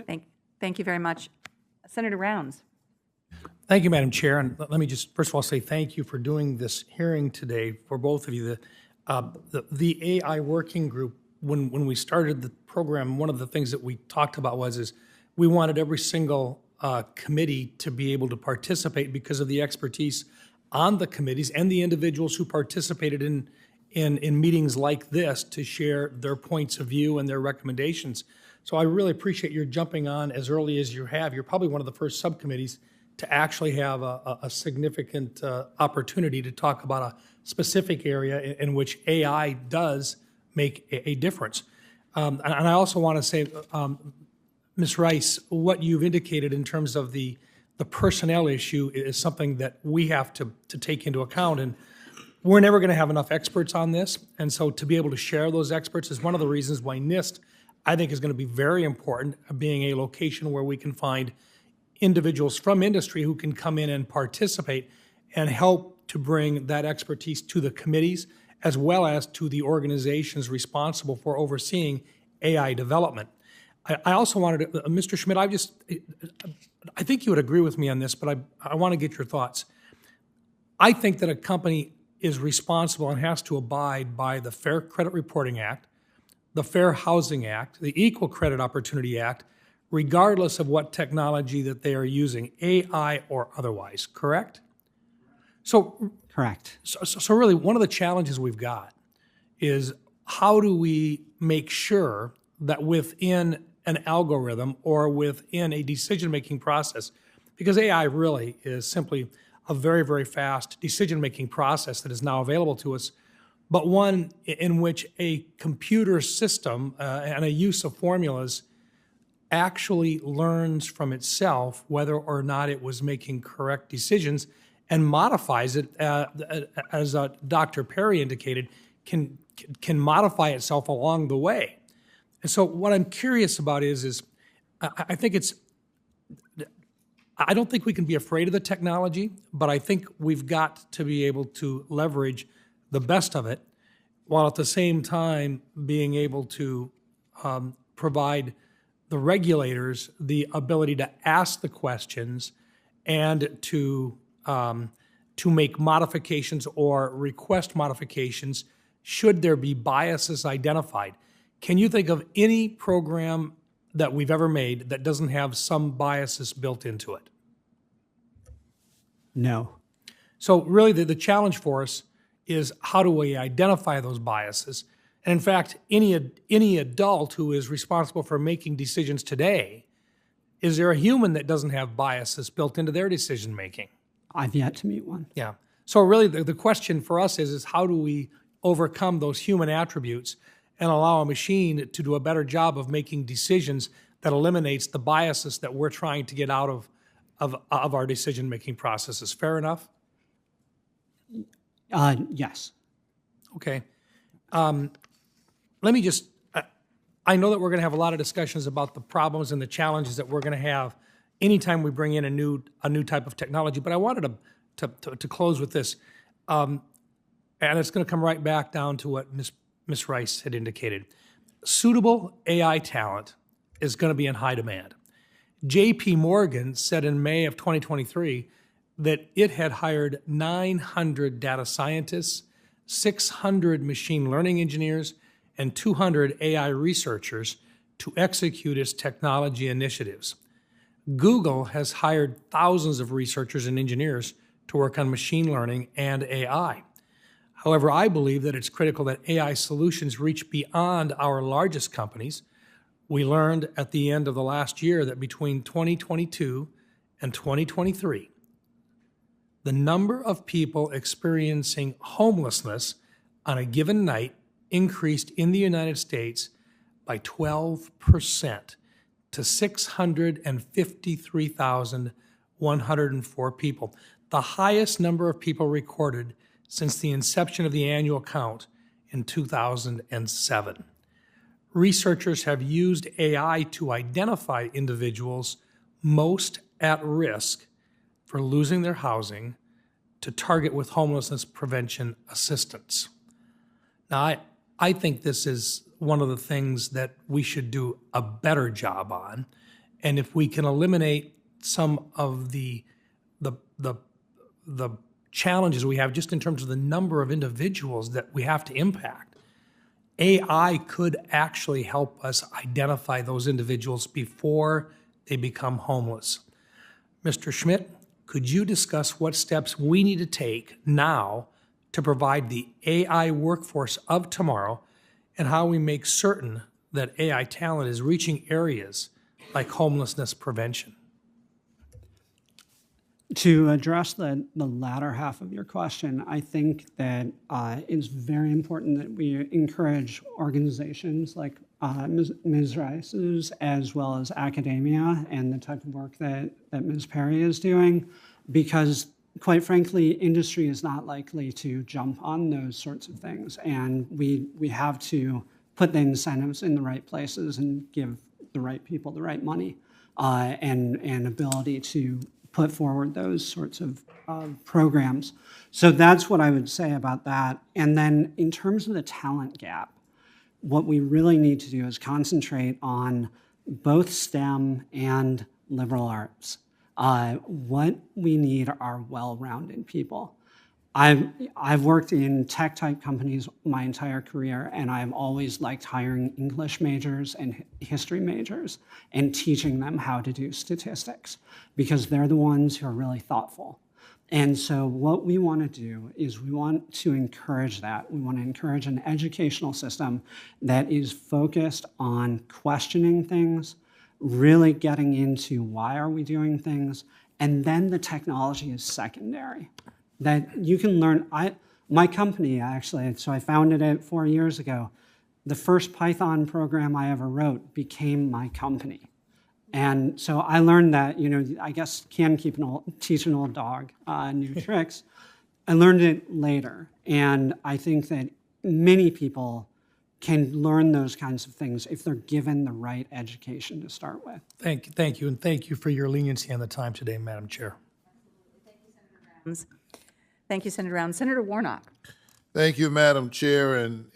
Thank you very much. Senator Rounds. Thank you, Madam Chair. And let me just first of all say thank you for doing this hearing today for both of you. The AI working group, when we started the program, one of the things that we talked about is we wanted every single committee to be able to participate because of the expertise on the committees and the individuals who participated in meetings like this to share their points of view and their recommendations. So I really appreciate your jumping on as early as you have. You're probably one of the first subcommittees to actually have a significant opportunity to talk about a specific area in which AI does make a difference. And I also want to say, Ms. Rice, what you've indicated in terms of the personnel issue is something that we have to take into account. And we're never going to have enough experts on this. And so to be able to share those experts is one of the reasons why NIST, I think, is going to be very important, being a location where we can find individuals from industry who can come in and participate and help to bring that expertise to the committees as well as to the organizations responsible for overseeing AI development. I also wanted to, Mr. Schmidt, I think you would agree with me on this, but I want to get your thoughts. I think that a company is responsible and has to abide by the Fair Credit Reporting Act, the Fair Housing Act, the Equal Credit Opportunity Act, regardless of what technology that they are using, AI or otherwise, correct? So, correct. So really, one of the challenges we've got is how do we make sure that within an algorithm or within a decision-making process, because AI really is simply a very, very fast decision-making process that is now available to us, but one in which a computer system and a use of formulas actually learns from itself whether or not it was making correct decisions and modifies it, as Dr. Perry indicated, can modify itself along the way. And so what I'm curious about is I think I don't think we can be afraid of the technology, but I think we've got to be able to leverage the best of it while at the same time being able to provide the regulators the ability to ask the questions and to make modifications or request modifications should there be biases identified. Can you think of any program that we've ever made that doesn't have some biases built into it? No. So really the challenge for us is how do we identify those biases? And in fact, any adult who is responsible for making decisions today, is there a human that doesn't have biases built into their decision making? I've yet to meet one. Yeah. So really the question for us is how do we overcome those human attributes and allow a machine to do a better job of making decisions that eliminates the biases that we're trying to get out of our decision making processes? Fair enough? Yes. Okay. Let me just, I know that we're going to have a lot of discussions about the problems and the challenges that we're going to have anytime we bring in a new type of technology, but I wanted to close with this. And it's going to come right back down to what Ms. Rice had indicated. Suitable AI talent is going to be in high demand. J.P. Morgan said in May of 2023 that it had hired 900 data scientists, 600 machine learning engineers, and 200 AI researchers to execute its technology initiatives. Google has hired thousands of researchers and engineers to work on machine learning and AI. However, I believe that it's critical that AI solutions reach beyond our largest companies. We learned at the end of the last year that between 2022 and 2023, the number of people experiencing homelessness on a given night increased in the United States by 12% to 653,104 people, the highest number of people recorded since the inception of the annual count in 2007. Researchers have used AI to identify individuals most at risk for losing their housing to target with homelessness prevention assistance. Now, I think this is one of the things that we should do a better job on, And if we can eliminate some of the challenges we have just in terms of the number of individuals that we have to impact, AI could actually help us identify those individuals before they become homeless. Mr. Schmidt, could you discuss what steps we need to take now to provide the AI workforce of tomorrow and how we make certain that AI talent is reaching areas like homelessness prevention? To address the latter half of your question, I think that it's very important that we encourage organizations like Ms. Rice's, as well as academia and the type of work that Ms. Perry is doing, because quite frankly, industry is not likely to jump on those sorts of things. And we have to put the incentives in the right places and give the right people the right money and ability to put forward those sorts of programs. So that's what I would say about that. And then in terms of the talent gap, what we really need to do is concentrate on both STEM and liberal arts. What we need are well-rounded people. I've worked in tech-type companies my entire career, and I've always liked hiring English majors and history majors and teaching them how to do statistics, because they're the ones who are really thoughtful. And so what we want to do is we want to encourage that. We want to encourage an educational system that is focused on questioning things, really getting into why are we doing things, and then the technology is secondary. That you can learn. My company, actually, so I founded it 4 years ago. The first Python program I ever wrote became my company. And so I learned that, I guess teach an old dog new tricks. I learned it later. And I think that many people can learn those kinds of things if they're given the right education to start with. Thank you, and thank you for your leniency on the time today, Madam Chair. Thank you, Senator Rounds. Senator Warnock. Thank you, Madam Chair. And